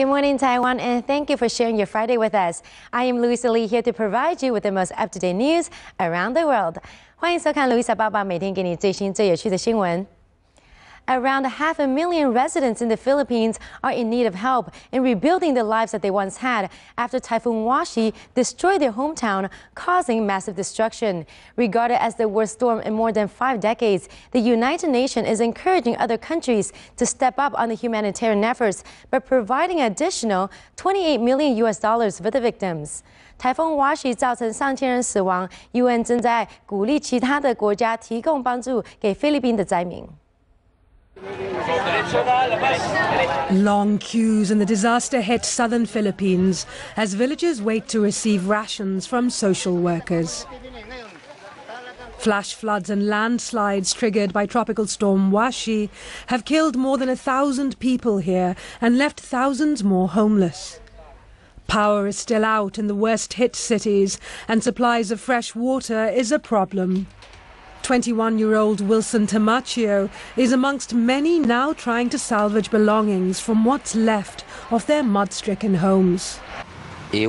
Good morning, Taiwan, and thank you for sharing your Friday with us. I am Louisa here to provide you with the most up-to-date news around the world. 欢迎收看 Louisa 报报，每天给你最新最有趣的新闻。Around 500,000 residents in the Philippines are in need of help in rebuilding the lives that they once had after Typhoon Washi destroyed their hometown, causing massive destruction. Regarded as the worst storm in more than 5 decades, the United Nations is encouraging other countries to step up on the humanitarian efforts by providing additional $28 million for the victims. 台风 Washi 造成上千人死亡 ，UN 正在鼓励其他的国家提供帮助给菲律宾的灾民。 Long queues in the disaster-hit southern Philippines as villagers wait to receive rations from social workers. Flash floods and landslides triggered by tropical storm Washi have killed more than 1,000 people here and left thousands more homeless. Power is still out in the worst-hit cities and supplies of fresh water is a problem. 21-year-old Wilson Tamaccio is amongst many now trying to salvage belongings from what's left of their mud-stricken homes. I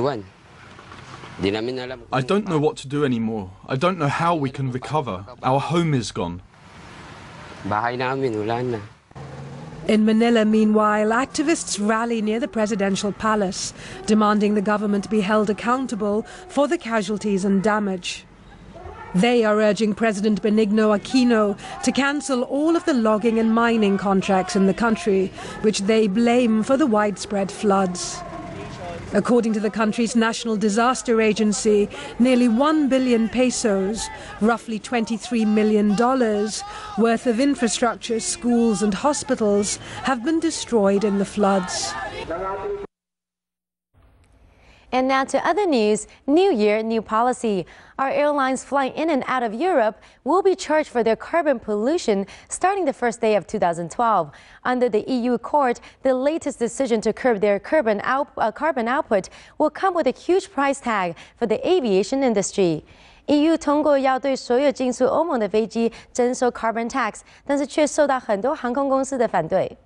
don't know what to do anymore. I don't know how we can recover. Our home is gone. In Manila, meanwhile, activists rally near the presidential palace, demanding the government be held accountable for the casualties and damage. They are urging President Benigno Aquino to cancel all of the logging and mining contracts in the country, which they blame for the widespread floods. According to the country's National Disaster Agency, nearly 1 billion pesos, roughly $23 million, worth of infrastructure, schools and hospitals have been destroyed in the floods. And now to other news. New year, new policy. Our airlines flying in and out of Europe will be charged for their carbon pollution starting the first day of 2012. Under the EU court, the latest decision to curb their carbon output will come with a huge price tag for the aviation industry. EU 通过要对所有进出欧盟的飞机征收 carbon tax， 但是却受到很多航空公司的反对。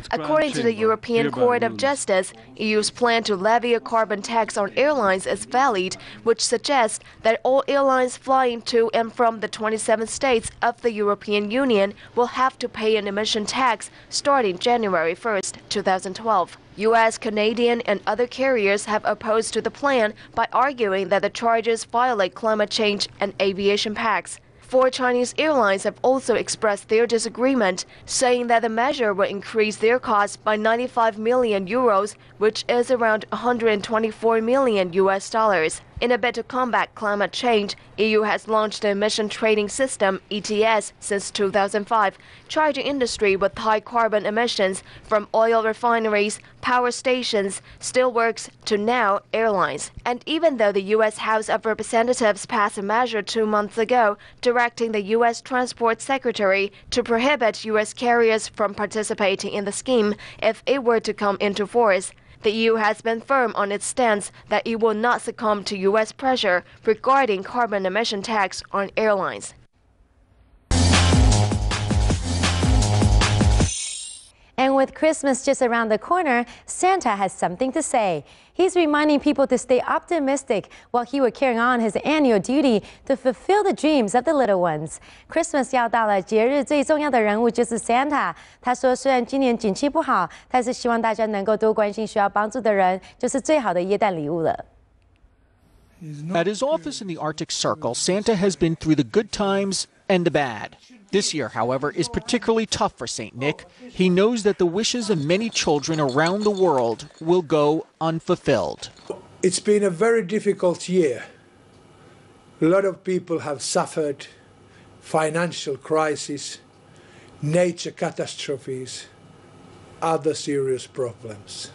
According to the European Court of Justice, EU's plan to levy a carbon tax on airlines is valid, which suggests that all airlines flying to and from the 27 states of the European Union will have to pay an emission tax starting January 1st, 2012. US, Canadian, and other carriers have opposed to the plan by arguing that the charges violate climate change and aviation pacts. 4 Chinese airlines have also expressed their disagreement, saying that the measure will increase their costs by 95 million euros, which is around 124 million US dollars. In a bid to combat climate change, EU has launched the emission trading system (ETS) since 2005, charging industry with high carbon emissions from oil refineries, power stations, steelworks to now airlines. And even though the US House of Representatives passed a measure 2 months ago directing the US Transport Secretary to prohibit US carriers from participating in the scheme if it were to come into force, the EU has been firm on its stance that it will not succumb to US pressure regarding carbon emission tax on airlines. And with Christmas just around the corner, Santa has something to say. He's reminding people to stay optimistic while he will carry on his annual duty to fulfill the dreams of the little ones. Christmas 要到了，节日最重要的人物就是 Santa。他说，虽然今年景气不好，但是希望大家能够多关心需要帮助的人，就是最好的耶诞礼物了。 At his office in the Arctic Circle, Santa has been through the good times and the bad. This year, however, is particularly tough for St. Nick. He knows that the wishes of many children around the world will go unfulfilled. It's been a very difficult year. A lot of people have suffered financial crisis, nature catastrophes, other serious problems.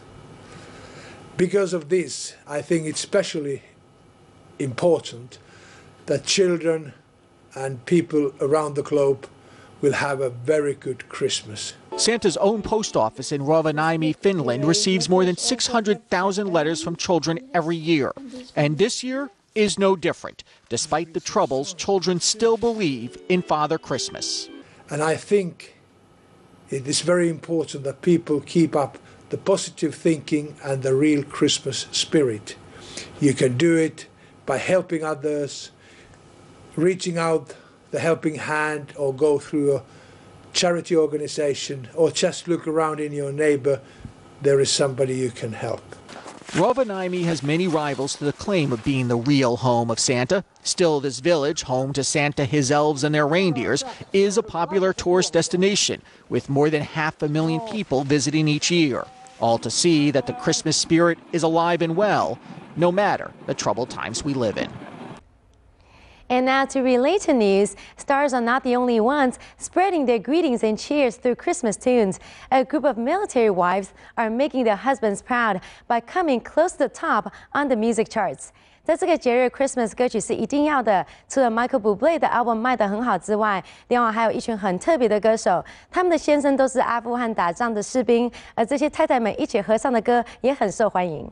Because of this, I think it's especially important that children and people around the globe will have a very good Christmas. Santa's own post office in Rovaniemi, Finland, receives more than 600,000 letters from children every year. And this year is no different. Despite the troubles, children still believe in Father Christmas. And I think it is very important that people keep up the positive thinking and the real Christmas spirit. You can do it by helping others, reaching out the helping hand, or go through a charity organization, or just look around in your neighbor. There is somebody you can help. Rovaniemi has many rivals to the claim of being the real home of Santa. Still, this village, home to Santa, his elves, and their reindeers, is a popular tourist destination, with more than 500,000 people visiting each year. All to see that the Christmas spirit is alive and well, no matter the troubled times we live in. And now to related news, stars are not the only ones spreading their greetings and cheers through Christmas tunes. A group of military wives are making their husbands proud by coming close to the top on the music charts. 在这个节日 ，Christmas 歌曲是一定要的。除了 Michael Bublé 的 album 卖得很好之外，另外还有一群很特别的歌手，他们的先生都是阿富汗打仗的士兵，而这些太太们一起合唱的歌也很受欢迎。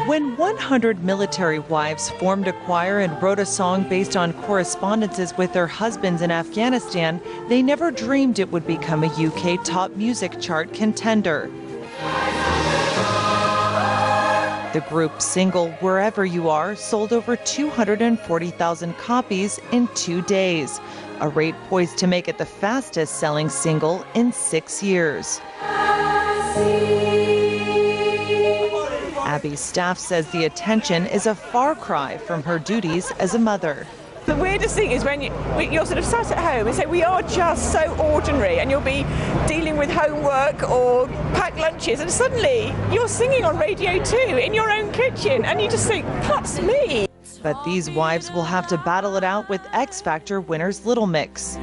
When 100 military wives formed a choir and wrote a song based on correspondences with their husbands in Afghanistan, they never dreamed it would become a UK top music chart contender. The group's single, Wherever You Are, sold over 240,000 copies in 2 days, a rate poised to make it the fastest-selling single in 6 years. Abby's staff says the attention is a far cry from her duties as a mother. The weirdest thing is when you're sort of sat at home and say we are just so ordinary, and you'll be dealing with homework or packed lunches, and suddenly you're singing on Radio 2 in your own kitchen, and you just think, that's me. But these wives will have to battle it out with X Factor winners Little Mix.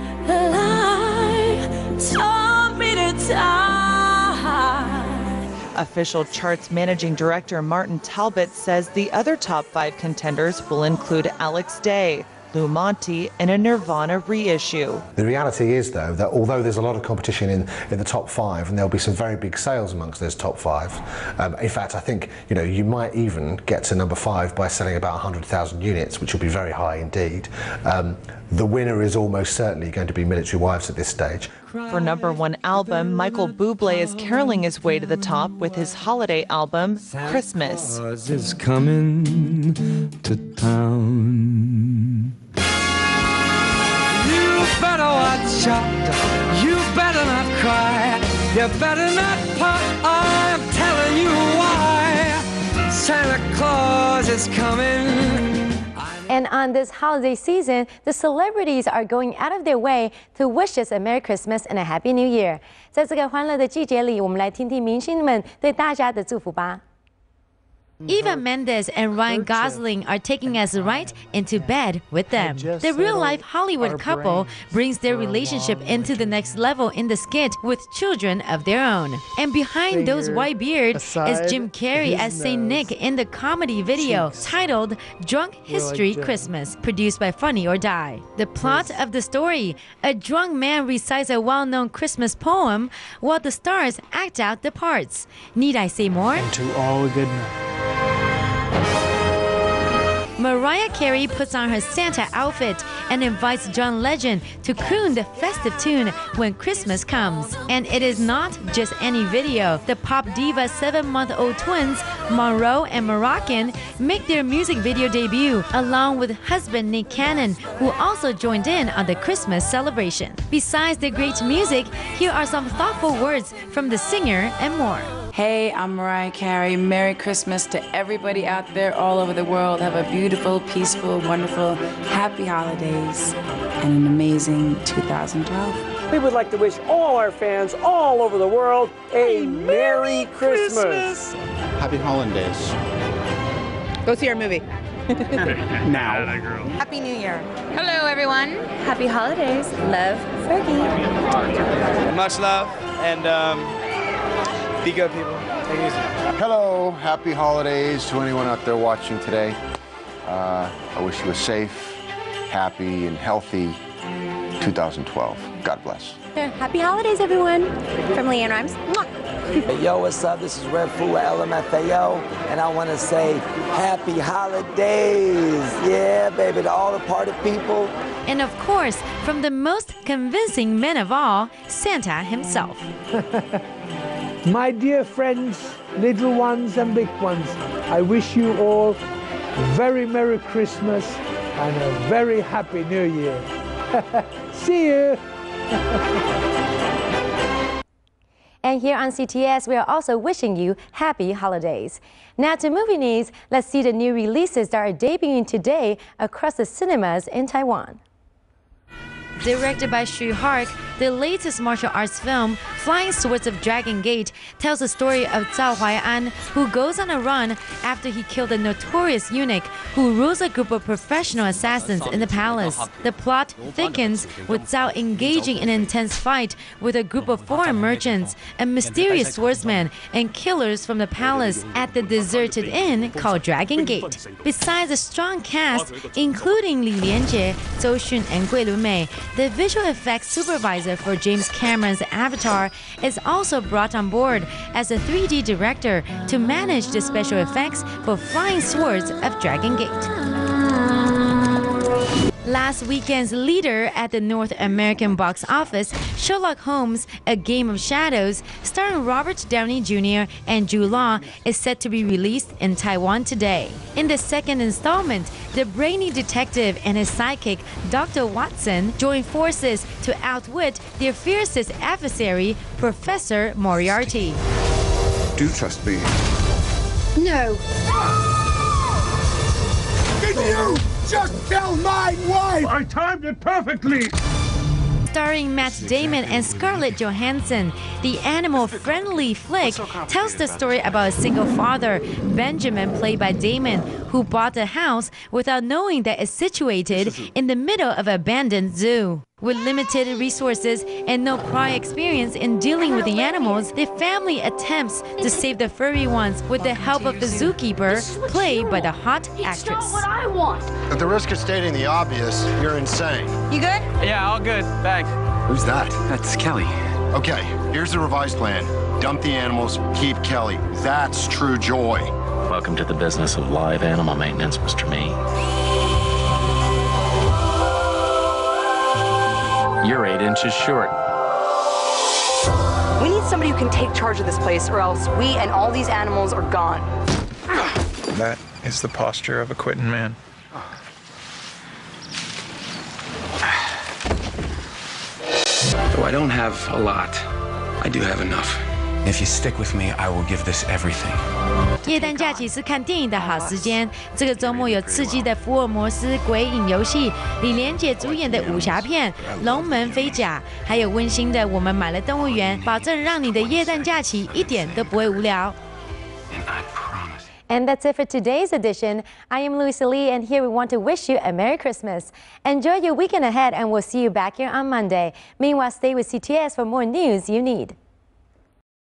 Official charts managing director Martin Talbot says the other top 5 contenders will include Alex Day, Lou Monte, and a Nirvana reissue. The reality is, though, that although there's a lot of competition in the top 5, and there'll be some very big sales amongst those top 5, in fact, I think you might even get to number 5 by selling about 100,000 units, which will be very high indeed. The winner is almost certainly going to be Military Wives at this stage. For #1 album, Michael Bublé is caroling his way to the top with his holiday album, Christmas. Is coming to town. You better watch out, you better not cry, you better not pout, I'm telling you why. Santa Claus is coming. And on this holiday season, the celebrities are going out of their way to wish us a Merry Christmas and a Happy New Year. 在这个欢乐的季节里，我们来听听明星们对大家的祝福吧。Eva Mendes and Ryan Gosling are taking us right into bed with them. The real-life Hollywood couple brings their relationship into the next level in the skit with children of their own. And behind those white beards is Jim Carrey as Saint Nick in the comedy video titled Drunk History Christmas, produced by Funny or Die. The plot of the story: a drunk man recites a well-known Christmas poem while the stars act out the parts. Need I say more? To all goodness. Mariah Carey puts on her Santa outfit and invites John Legend to croon the festive tune When Christmas Comes. And it is not just any video. The pop diva 7-month-old twins, Monroe and Moroccan, make their music video debut along with husband Nick Cannon, who also joined in on the Christmas celebration. Besides the great music, here are some thoughtful words from the singer and more. Hey, I'm Mariah Carey. Merry Christmas to everybody out there all over the world. Have a beautiful, peaceful, wonderful, happy holidays and an amazing 2012. We would like to wish all our fans all over the world a Merry Christmas. Happy holidays. Go see our movie. Now. Happy New Year. Hello, everyone. Happy holidays. Love, Fergie. Much love, and be good, people. Take it easy. Hello, happy holidays to anyone out there watching today. I wish you a safe, happy, and healthy 2012. God bless. Happy holidays, everyone. From Leanne Rhymes. Mwah. Yo, what's up? This is Red Fool with LMFAO, and I want to say happy holidays. Yeah, baby, to all the party people. And of course, from the most convincing man of all, Santa himself. My dear friends, little ones and big ones, I wish you all very Merry Christmas and a very Happy New Year. See you! And here on CTS, we are also wishing you happy holidays. Now to movie news, let's see the new releases that are debuting today across the cinemas in Taiwan. Directed by Xu Hark, the latest martial arts film, Flying Swords of Dragon Gate, tells the story of Zhao Huai'an, who goes on a run after he killed a notorious eunuch who rules a group of professional assassins in the palace. The plot thickens with Zhao engaging in an intense fight with a group of foreign merchants, a mysterious swordsman, and killers from the palace at the deserted inn called Dragon Gate. Besides a strong cast, including Li Lianjie, Zhou Xun, and Gui Lunmei, the visual effects supervisor for James Cameron's Avatar is also brought on board as a 3D director to manage the special effects for Flying Swords of Dragon Gate. Last weekend's leader at the North American box office, Sherlock Holmes: A Game of Shadows, starring Robert Downey Jr. and Jude Law, is set to be released in Taiwan today. In the second installment, the brainy detective and his sidekick, Dr. Watson, join forces to outwit their fiercest adversary, Professor Moriarty. Do you trust me? No. Did you just kill my wife? I timed it perfectly. Starring Matt Damon and Scarlett Johansson, the animal-friendly flick tells the story about a single father, Benjamin, played by Damon, who bought a house without knowing that it's situated in the middle of an abandoned zoo. With limited resources and no prior experience in dealing with the animals, the family attempts to save the furry ones with the help of the zookeeper, played by the hot actress. What I want. At the risk of stating the obvious, you're insane. You good? Yeah, all good. Thanks. Who's that? That's Kelly. Okay, here's the revised plan. Dump the animals, keep Kelly. That's true joy. Welcome to the business of live animal maintenance, Mr. Me. You're 8 inches short. We need somebody who can take charge of this place, or else we and all these animals are gone. That is the posture of a quitting man. Though I don't have a lot, I do have enough. If you stick with me, I will give this everything. 耶诞假期是看电影的好时间。这个周末有刺激的福尔摩斯鬼影游戏，李连杰主演的武侠片《龙门飞甲》，还有温馨的《我们买了动物园》，保证让你的耶诞假期一点都不会无聊。And that's it for today's edition. I am Louisa Lee, and here we want to wish you a Merry Christmas. Enjoy your weekend ahead, and we'll see you back here on Monday. Meanwhile, stay with CTS for more news you need.